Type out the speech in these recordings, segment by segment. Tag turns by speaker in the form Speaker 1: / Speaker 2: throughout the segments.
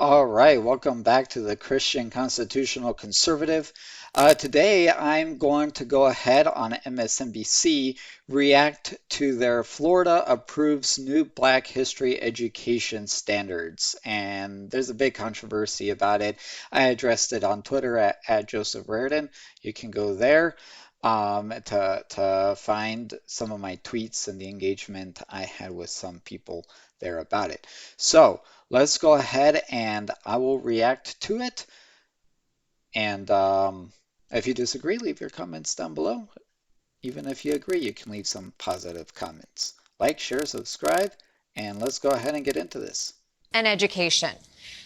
Speaker 1: All right, welcome back to the Christian Constitutional Conservative. Today I'm going to go ahead on MSNBC, react to their Florida approves new Black history education standards. And there's a big controversy about it. I addressed it on Twitter at Joseph Raridan. You can go there to find some of my tweets and the engagement I had with some people there about it. So, let's go ahead and I will react to it. And if you disagree, leave your comments down below. Even if you agree, you can leave some positive comments. Like, share, subscribe, and let's go ahead and get into this.
Speaker 2: And education.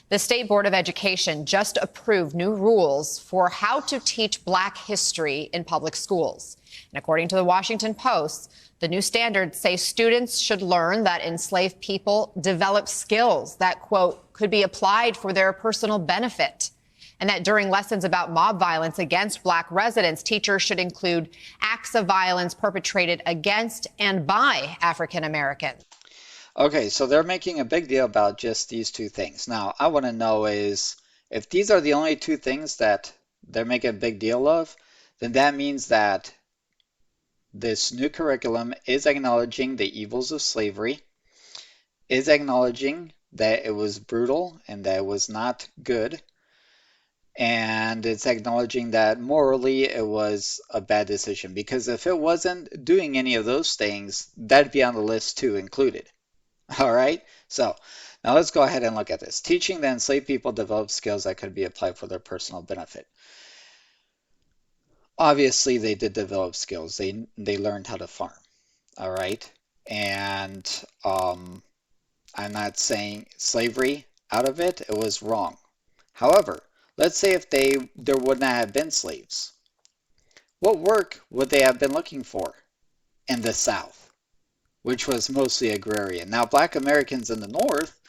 Speaker 2: The State Board of Education just approved new rules for how to teach Black history in public schools. And according to the Washington Post, the new standards say students should learn that enslaved people develop skills that, quote, could be applied for their personal benefit. And that during lessons about mob violence against Black residents, teachers should include acts of violence perpetrated against and by African Americans.
Speaker 1: Okay, so they're making a big deal about just these two things. Now, I want to know is if these are the only two things that they're making a big deal of, then that means that this new curriculum is acknowledging the evils of slavery, is acknowledging that it was brutal and that it was not good, and it's acknowledging that morally it was a bad decision. Because if it wasn't doing any of those things, that'd be on the list too, included. All right, so now let's go ahead and look at this. Teaching the enslaved people develop skills that could be applied for their personal benefit. Obviously, they did develop skills. They learned how to farm. All right, and I'm not saying slavery out of it. It was wrong. However, let's say if there would not have been slaves, what work would they have been looking for in the South, which was mostly agrarian? Now, Black Americans in the North,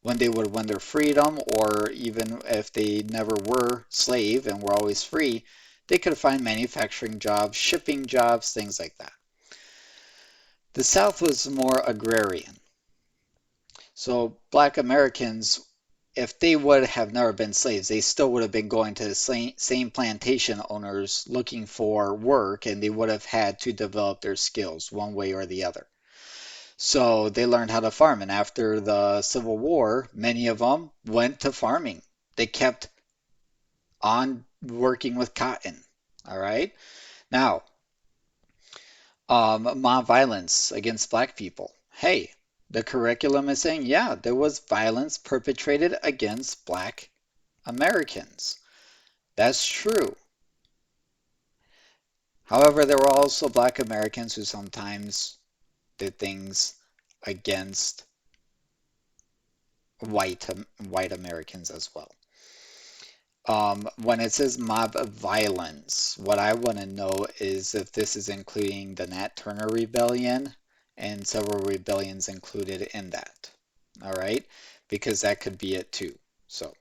Speaker 1: when they would win their freedom, or even if they never were slave and were always free, they could find manufacturing jobs, shipping jobs, things like that. The South was more agrarian. So Black Americans, if they would have never been slaves, they still would have been going to the same plantation owners looking for work, and they would have had to develop their skills one way or the other. So they learned how to farm, and after the Civil War, many of them went to farming. They kept on working with cotton. All right. Now, mob violence against Black people. Hey, the curriculum is saying, yeah, there was violence perpetrated against Black Americans. That's true. However, there were also Black Americans who sometimes did things against white Americans as well. When it says mob violence, what I want to know is if this is including the Nat Turner Rebellion and several rebellions included in that. All right? Because that could be it too.
Speaker 2: So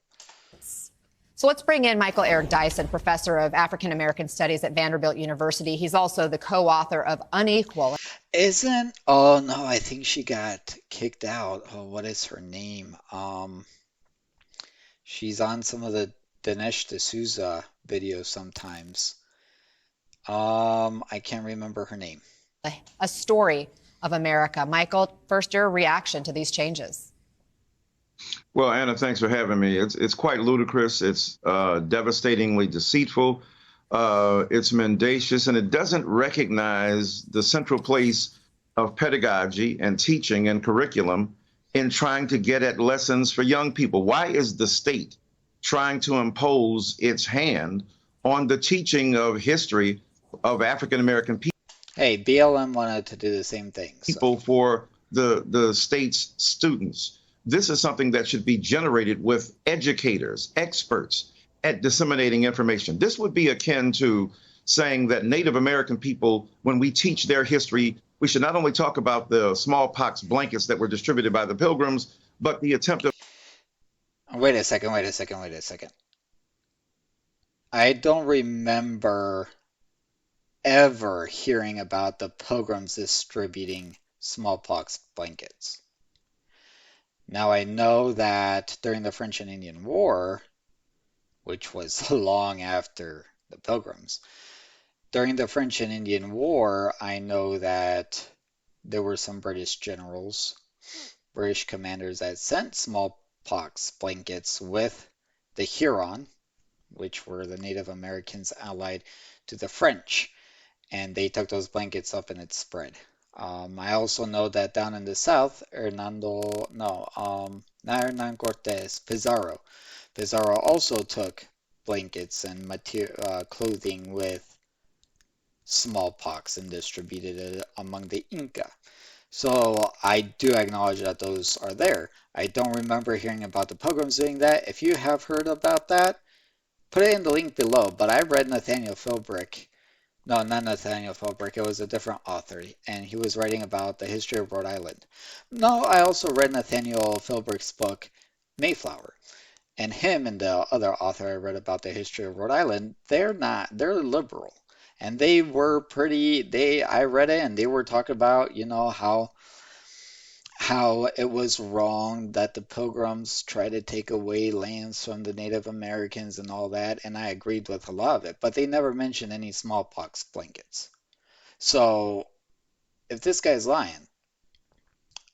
Speaker 2: let's bring in Michael Eric Dyson, professor of African American Studies at Vanderbilt University. He's also the co-author of Unequal.
Speaker 1: Oh no, I think she got kicked out. Oh, what is her name? She's on some of the Dinesh D'Souza videos sometimes. I can't remember her name.
Speaker 2: A story of America. Michael, first your reaction to these changes.
Speaker 3: Well, Anna, thanks for having me. It's quite ludicrous. It's devastatingly deceitful. It's mendacious, and it doesn't recognize the central place of pedagogy and teaching and curriculum in trying to get at lessons for young people. Why is the state trying to impose its hand on the teaching of history of African American people?
Speaker 1: Hey, BLM wanted to do the same thing.
Speaker 3: People for the state's students. This is something that should be generated with educators, experts at disseminating information. This would be akin to saying that Native American people, when we teach their history, we should not only talk about the smallpox blankets that were distributed by the Pilgrims, but the attempt of...
Speaker 1: Wait a second. I don't remember ever hearing about the Pilgrims distributing smallpox blankets. Now I know that during the French and Indian War, which was long after the Pilgrims, during the French and Indian War, I know that there were some British generals, British commanders that sent smallpox blankets with the Huron, which were the Native Americans allied to the French, and they took those blankets up and it spread. I also know that down in the south, not Hernan Cortes, Pizarro. Pizarro also took blankets and clothing with smallpox and distributed it among the Inca. So I do acknowledge that those are there. I don't remember hearing about the Pilgrims doing that. If you have heard about that, put it in the link below. But I read Nathaniel Philbrick. No, not Nathaniel Philbrick. It was a different author, and he was writing about the history of Rhode Island. No, I also read Nathaniel Philbrick's book, Mayflower. And him and the other author I read about the history of Rhode Island, they're liberal. And they were I read it and they were talking about, how it was wrong that the Pilgrims tried to take away lands from the Native Americans and all that, and I agreed with a lot of it, but they never mentioned any smallpox blankets. So if this guy's lying,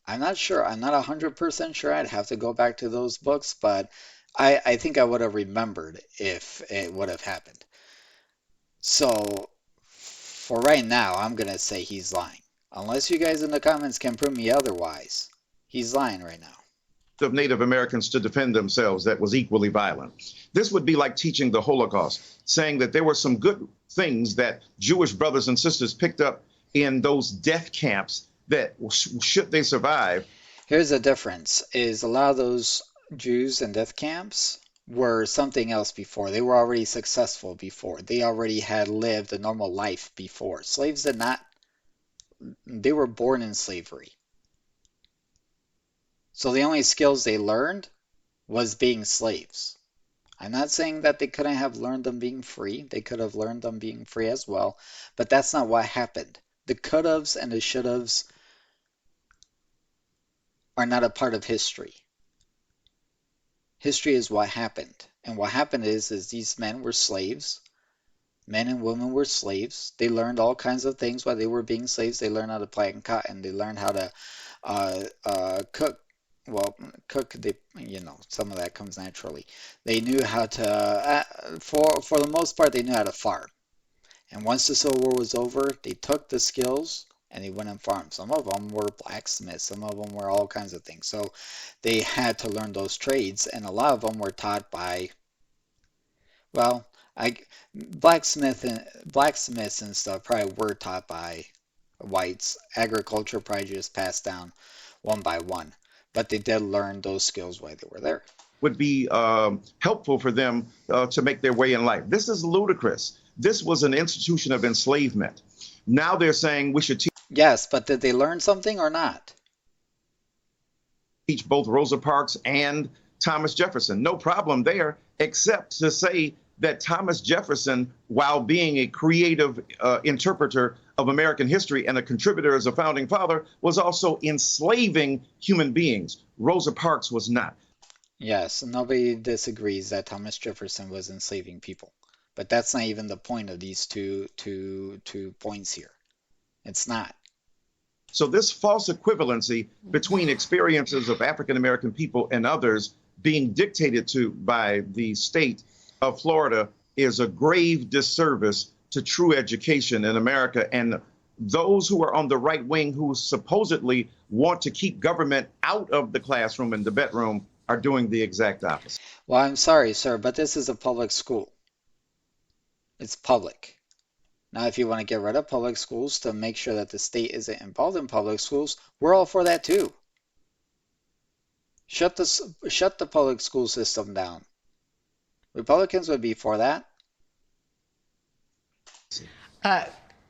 Speaker 1: I'm not sure. I'm not 100% sure. I'd have to go back to those books, but I think I would have remembered if it would have happened. So for right now, I'm going to say he's lying. Unless you guys in the comments can prove me otherwise, he's lying right now.
Speaker 3: Of Native Americans to defend themselves that was equally violent. This would be like teaching the Holocaust, saying that there were some good things that Jewish brothers and sisters picked up in those death camps that should they survive.
Speaker 1: Here's the difference, is a lot of those Jews in death camps were something else before. They were already successful before. They already had lived a normal life before. Slaves did not, they were born in slavery. So the only skills they learned was being slaves. I'm not saying that they couldn't have learned them being free. They could have learned them being free as well, but that's not what happened. The could-haves and the should-haves are not a part of history. History is what happened. And what happened is these men were slaves. Men and women were slaves. They learned all kinds of things while they were being slaves. They learned how to plant cotton. They learned how to cook. Well, cook, some of that comes naturally. They knew how to, for the most part, they knew how to farm. And once the Civil War was over, they took the skills and they went and farmed. Some of them were blacksmiths, some of them were all kinds of things. So they had to learn those trades, and a lot of them were taught by, well, blacksmiths and stuff probably were taught by whites. Agriculture probably just passed down one by one. But they did learn those skills while they were there.
Speaker 3: Would be helpful for them to make their way in life. This is ludicrous. This was an institution of enslavement. Now they're saying we should
Speaker 1: Yes, but did they learn something or not?
Speaker 3: teach both Rosa Parks and Thomas Jefferson. No problem there, except to say that Thomas Jefferson, while being a creative interpreter of American history and a contributor as a founding father, was also enslaving human beings. Rosa Parks was not.
Speaker 1: Yes, nobody disagrees that Thomas Jefferson was enslaving people. But that's not even the point of these two points here. It's not.
Speaker 3: So this false equivalency between experiences of African American people and others being dictated to by the state of Florida is a grave disservice to true education in America. And those who are on the right wing who supposedly want to keep government out of the classroom and the bedroom are doing the exact opposite.
Speaker 1: Well, I'm sorry, sir, but this is a public school. It's public. Now, if you want to get rid of public schools to make sure that the state isn't involved in public schools, we're all for that too. Shut the public school system down. Republicans would be for that.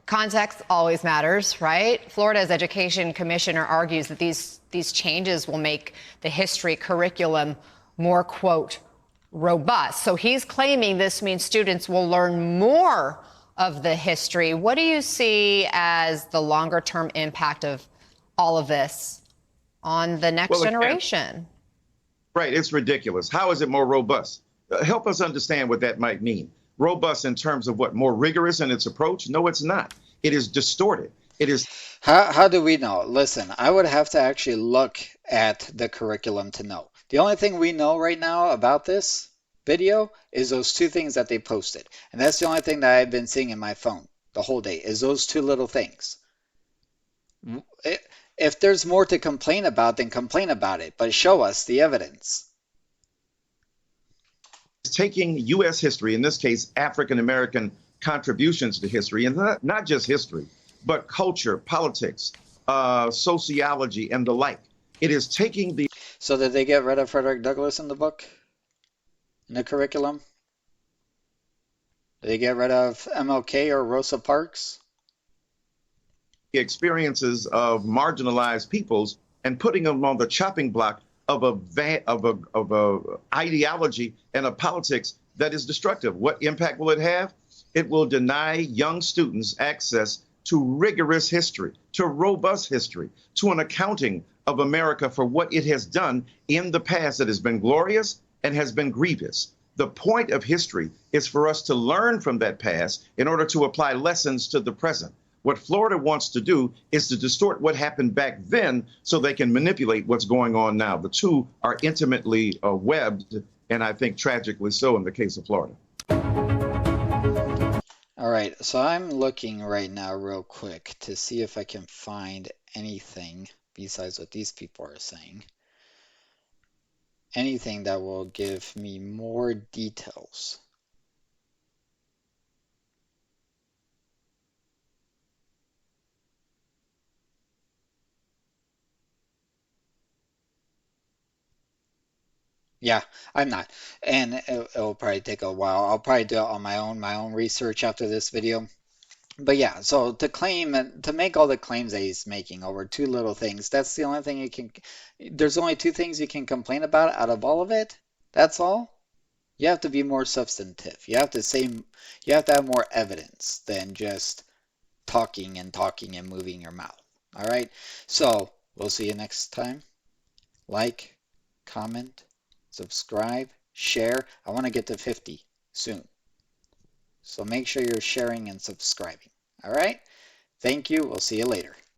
Speaker 2: Context always matters, right? Florida's education commissioner argues that these changes will make the history curriculum more, quote, robust. So he's claiming this means students will learn more of the history. What do you see as the longer term impact of all of this on the next generation?
Speaker 3: Right, it's ridiculous. How is it more robust? Help us understand what that might mean. Robust in terms of what? More rigorous in its approach? No, it's not. It is distorted. It is
Speaker 1: How do we know? Listen, I would have to actually look at the curriculum to know. The only thing we know right now about this video is those two things that they posted. And that's the only thing that I've been seeing in my phone the whole day is those two little things. If there's more to complain about, then complain about it, but show us the evidence.
Speaker 3: taking U.S. history, in this case, African American contributions to history, and not just history, but culture, politics, sociology, and the like. It is taking the.
Speaker 1: So did they get rid of Frederick Douglass in the book, in the curriculum? Did they get rid of MLK or Rosa Parks?
Speaker 3: Experiences of marginalized peoples and putting them on the chopping block of a ideology and a politics that is destructive. What impact will it have? It will deny young students access to rigorous history, to robust history, to an accounting of America for what it has done in the past that has been glorious and has been grievous. The point of history is for us to learn from that past in order to apply lessons to the present. What Florida wants to do is to distort what happened back then so they can manipulate what's going on now. The two are intimately webbed, and I think tragically so in the case of Florida.
Speaker 1: All right, so I'm looking right now real quick to see if I can find anything besides what these people are saying. Anything that will give me more details. Yeah, I'm not. And it'll probably take a while. I'll probably do it on my own research after this video. But yeah, so to make all the claims that he's making over two little things, that's the only thing there's only two things you can complain about out of all of it. That's all. You have to be more substantive. You have to have more evidence than just talking and talking and moving your mouth. All right. So we'll see you next time. Like, comment, subscribe, share. I want to get to 50 soon. So make sure you're sharing and subscribing. All right? Thank you. We'll see you later.